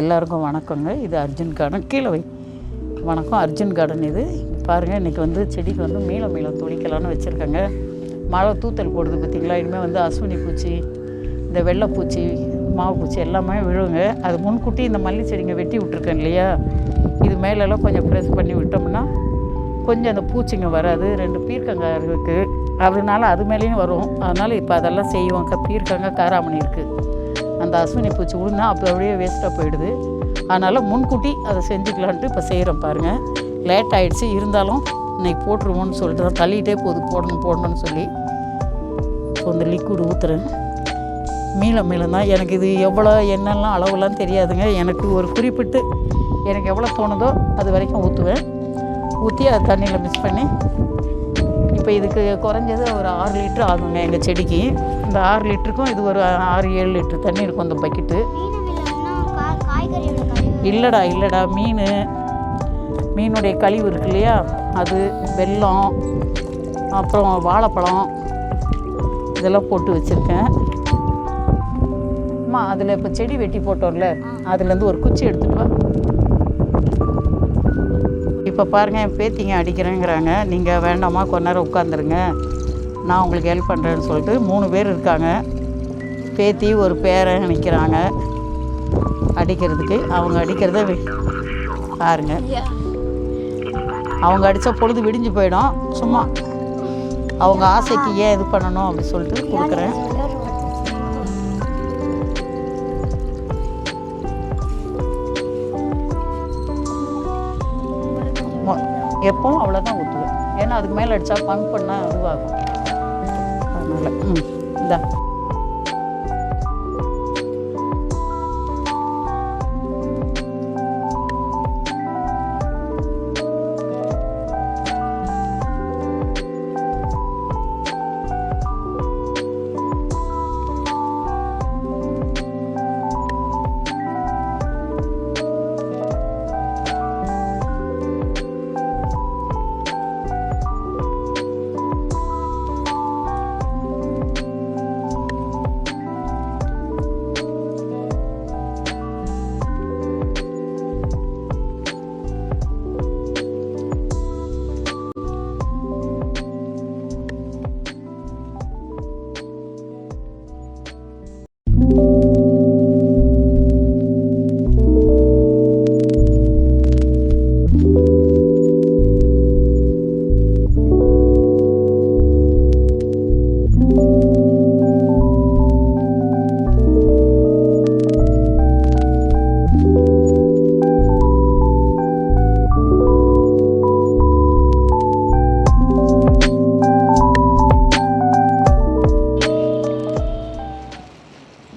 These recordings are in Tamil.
எல்லாருக்கும் வணக்கங்க. இது அர்ஜுன் கார்டன், கீழே வை. வணக்கம், அர்ஜுன் கார்டன். இது பாருங்கள், இன்றைக்கி வந்து செடிக்கு வந்து மீளம் துளிக்கலான்னு வச்சுருக்கேங்க. மழை தூத்தல் போடுது பார்த்திங்களா. இனிமேல் வந்து அஸ்வினி பூச்சி, இந்த வெள்ளைப்பூச்சி, மாவு பூச்சி எல்லாமே விழுங்க. அது முன்கூட்டி இந்த மல்லி செடிங்க வெட்டி விட்ருக்கேன் இல்லையா, இது மேலெல்லாம் கொஞ்சம் ப்ரெஸ் பண்ணி விட்டோம்னா கொஞ்சம் அந்த பூச்சிங்க வராது. 2 பீர்க்கங்காய் இருக்குது, அதனால அது மேலேயும் வரும். அதனால் இப்போ அதெல்லாம் செய்வோம். பீர்க்கங்காய், காராமணி இருக்குது. அந்த அஸ்வினி பூச்சி விழுந்தா அப்போ அப்படியே வேஸ்ட்டாக போயிடுது. அதனால் முன்கூட்டி அதை செஞ்சுக்கலான்ட்டு இப்போ செய்கிறோம். பாருங்கள், லேட் ஆகிடுச்சு, இருந்தாலும் இன்றைக்கி போட்டுருவோன்னு சொல்லிட்டு தான் தள்ளிகிட்டே போடணும்னு சொல்லி இப்போ இந்த லிக்விட் ஊற்றுறேன். மீளம் தான். எனக்கு இது எவ்வளோ என்னெல்லாம் அளவுலாம் தெரியாதுங்க. எனக்கு ஒரு குறிப்பிட்டு எனக்கு எவ்வளோ தோணுதோ அது வரைக்கும் ஊற்றுவேன். ஊற்றி அதை தண்ணியில் மிக்ஸ் பண்ணி இப்போ இதுக்கு குறைஞ்சது ஒரு 6 லிட்டர் ஆகுங்க எங்கள் செடிக்கு. இந்த 6 லிட்டருக்கும் இது ஒரு 6-7 லிட்டர் தண்ணி இருக்கும் அந்த பக்கெட்டு. இல்லைடா, மீனுடைய கழிவு இருக்கு இல்லையா, அது, வெல்லம், அப்புறம் வாழைப்பழம் இதெல்லாம் போட்டு வச்சுருக்கேன். அம்மா அதில் இப்போ செடி வெட்டி போட்டோம்ல, அதுலேருந்து ஒரு குச்சி எடுத்துகிட்டு வா. இப்போ பாருங்கள், என் பேத்திங்க அடிக்கிறேங்கிறாங்க. நீங்கள் வேண்டாமா, கொஞ்ச நேரம் உட்காந்துருங்க, நான் உங்களுக்கு ஹெல்ப் பண்ணுறேன்னு சொல்லிட்டு 3 பேர் இருக்காங்க. பேத்தி ஒரு பேரன் நிற்கிறாங்க அடிக்கிறதுக்கு. அவங்க அடிக்கிறத பாருங்க, அவங்க அடித்தா பொழுது விடிஞ்சு போயிடும். சும்மா அவங்க ஆசைக்கு ஏன் இது பண்ணணும் அப்படி சொல்லிட்டு கொடுக்குறேன். எப்பவும் அவ்வளோதான் ஊற்றுவேன். ஏன்னா அதுக்கு மேலே அடித்தா பங்க் பண்ணால் இதுவாகும். அதனால் இந்தா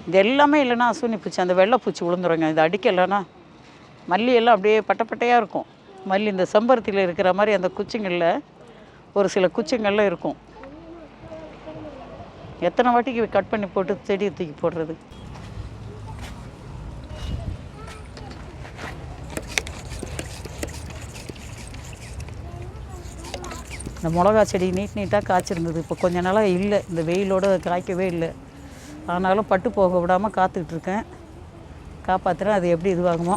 இது எல்லாமே இல்லைன்னா அஸ்வினி பூச்சி, அந்த வெள்ளைப்பூச்சி விழுந்துருங்க. இது அடிக்கலைன்னா மல்லியெல்லாம் அப்படியே பட்டையாக இருக்கும். மல்லி இந்த செம்பருத்தியில் இருக்கிற மாதிரி அந்த குச்சிங்களில் ஒரு சில குச்சிங்களில் இருக்கும். எத்தனை வாட்டிக்கு கட் பண்ணி போட்டு செடியை தூக்கி போடுறது. இந்த மிளகா செடி நீட்டாக காய்ச்சிருந்தது. இப்போ கொஞ்ச நாளாக இல்லை, இந்த வெயிலோடு காய்க்கவே இல்லை. ஆனாலும் பட்டு போக விடாமல் காத்துட்ருக்கேன், காப்பாற்றுறேன். அது எப்படி இதுவாகுமோ.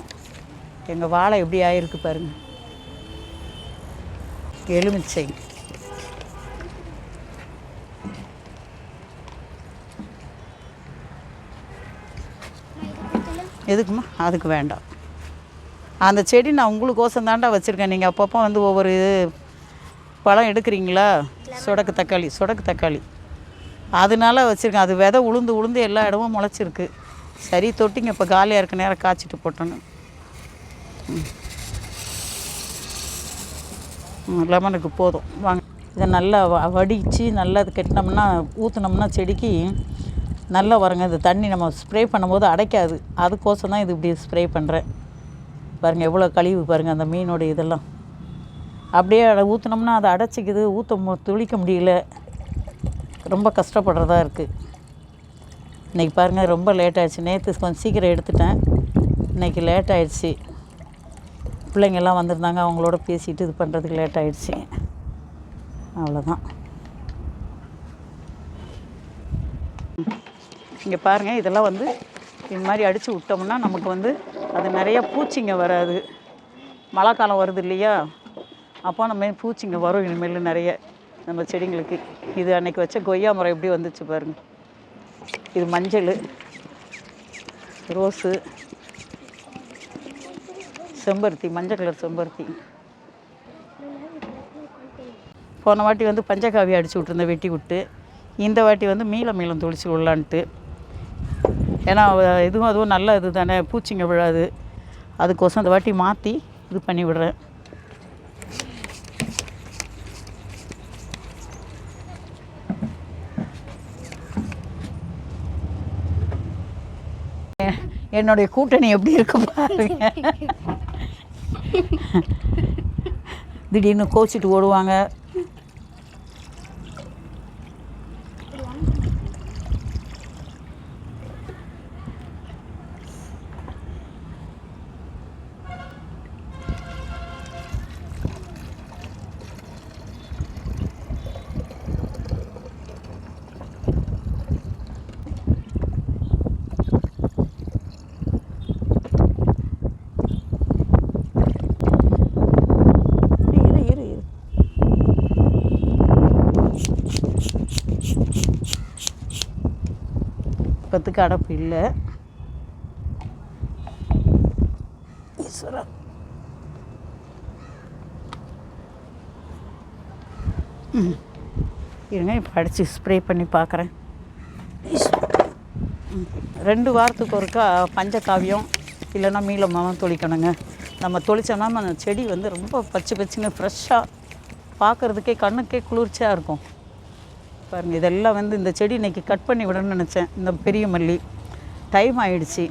எங்கள் வாழை எப்படி ஆகிருக்கு பாருங்கள். எலுமிச்சை எதுக்குமா? அதுக்கு வேண்டாம். அந்த செடி நான் உங்களுக்கோசம் தாண்டா வச்சுருக்கேன். நீங்கள் அப்பப்போ வந்து ஒவ்வொரு பழம் எடுக்கிறீங்களா, சொடக்கு தக்காளி அதனால வச்சுருக்கேன். அது விதை உளுந்து எல்லா இடமும் முளைச்சிருக்கு. சரி, தொட்டிங்க இப்போ காலியாக இருக்க நேரம் காய்ச்சிட்டு போட்டோன்னு. லெமனுக்கு போதும். வாங்க, இதை நல்லா வடித்து நல்லா கட்டினோம்னா ஊற்றினோம்னா செடிக்கு நல்லா வருங்க. இந்த தண்ணி நம்ம ஸ்ப்ரே பண்ணும்போது அடைக்காது. அதுக்கோசம் தான் இது இப்படி ஸ்ப்ரே பண்ணுறேன். பாருங்கள் எவ்வளோ கழிவு பாருங்கள், அந்த மீனோட இதெல்லாம் அப்படியே ஊற்றினோம்னா அதை அடைச்சிக்குது. துளிக்க முடியல, ரொம்ப கஷ்டப்படுறதா இருக்குது. இன்றைக்கி பாருங்கள், ரொம்ப லேட் ஆகிடுச்சு. நேற்று கொஞ்சம் சீக்கிரம் எடுத்துட்டேன், இன்றைக்கி லேட் ஆகிடுச்சு. பிள்ளைங்கள்லாம் வந்திருந்தாங்க, அவங்களோட பேசிட்டு இது பண்ணுறதுக்கு லேட் ஆகிடுச்சு. அவ்வளோதான். இங்கே பாருங்கள், இதெல்லாம் வந்து இது மாதிரி அடித்து விட்டோம்னா நமக்கு வந்து அது நிறைய பூச்சிங்க வராது. மழை காலம் வருது இல்லையா, அப்போ நம்ம பூச்சிங்க வரும் இனிமேல் நிறைய நம்ம செடிங்களுக்கு. இது அன்றைக்கி வச்ச கொய்யா மரம் எப்படி வந்துச்சு பாருங்கள். இது மஞ்சள், ரோஸு, செம்பருத்தி, மஞ்சள் கலர் செம்பருத்தி. போன வாட்டி வந்து பஞ்சகாவி அடிச்சு விட்ருந்தேன் வெட்டி விட்டு. இந்த வாட்டி வந்து மீளம் தொளிச்சு விடலான்ட்டு. ஏன்னா இதுவும் அதுவும் நல்ல இது தானே, பூச்சிங்க விழாது. அதுக்கோசம் அந்த வாட்டி மாற்றி இது பண்ணி விடுறேன். என்னுடைய கூட்டணி எப்படி இருக்கு பாருங்க. திடீர்னு கோச்சிட்டு ஓடுவாங்க. இப்போத்துக்கு அடப்பு இல்லை. ஈஸ்வரா, இருங்க இப்போ அடித்து ஸ்ப்ரே பண்ணி பார்க்குறேன். 2 வாரத்துக்கு ஒருக்கா பஞ்சகாவியம் இல்லைன்னா மீளமாக தொளிக்கணுங்க. நம்ம தொளித்தோம்னா அந்த செடி வந்து ரொம்ப பச்சை பச்சுன்னு ஃப்ரெஷ்ஷாக பார்க்குறதுக்கே கண்ணுக்கே குளிர்ச்சியாக இருக்கும் பாருங்கள். இதெல்லாம் வந்து இந்த செடி இன்றைக்கி கட் பண்ணி விடணும்னு நினச்சேன். இந்த பெரிய மல்லி டைம் ஆகிடுச்சி,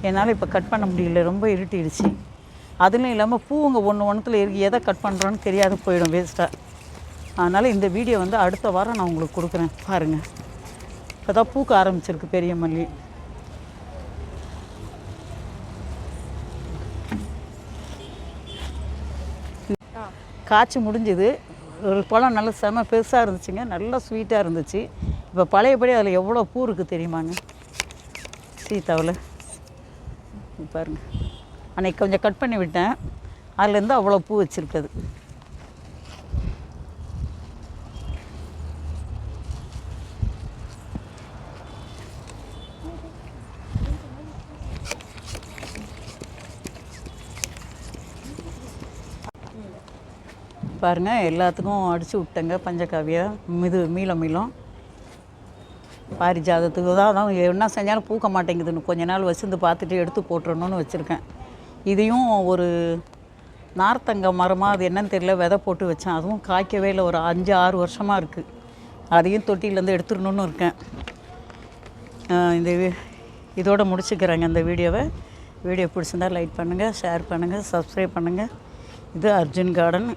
என்னால் இப்போ கட் பண்ண முடியல, ரொம்ப இருட்டிடுச்சு. அதுலேயும் இல்லாமல் பூவுங்க ஒன்றுத்தில் இருக்கு, எதை கட் பண்ணுறோன்னு தெரியாது போயிடும் வேஸ்ட்டாக. அதனால் இந்த வீடியோ வந்து அடுத்த வாரம் நான் உங்களுக்கு கொடுக்குறேன் பாருங்கள். இப்போ தான் பூக்க ஆரம்பிச்சிருக்கு பெரிய மல்லி. காய்ச்சி முடிஞ்சுது. ஒரு பழம் நல்லா செம பெருசாக இருந்துச்சுங்க, நல்லா ஸ்வீட்டாக இருந்துச்சு. இப்போ பழையபடி அதில் எவ்வளோ பூ இருக்குது தெரியுமாங்க சீத்தாவில். பாருங்கள், அன்றைக்கி கொஞ்சம் கட் பண்ணி விட்டேன், அதுலேருந்து அவ்வளோ பூ வச்சுருக்குது. பாருங்கள், எல்லாத்துக்கும் அடித்து விட்டேங்க பஞ்சகாவியம். இது மீளம் பாரிஜாதத்துக்கு தான் என்ன செஞ்சாலும் பூக்க மாட்டேங்குதுன்னு கொஞ்ச நாள் வச்சுருந்து பார்த்துட்டு எடுத்து போட்டுறணுன்னு வச்சுருக்கேன். இதையும் ஒரு நார்த்தங்க மரமாக அது என்னன்னு தெரியல, விதை போட்டு வச்சேன். அதுவும் காய்க்கவே இல்லை, ஒரு 5-6 வருஷமாக இருக்குது. அதையும் தொட்டியிலேருந்து எடுத்துடணுன்னு இருக்கேன். இந்த இதோடு முடிச்சுக்கிறேங்க இந்த வீடியோவை. வீடியோ பிடிச்சிருந்தால் லைக் பண்ணுங்கள், ஷேர் பண்ணுங்கள், சப்ஸ்கிரைப் பண்ணுங்கள். இது அர்ஜுன் கார்டன்.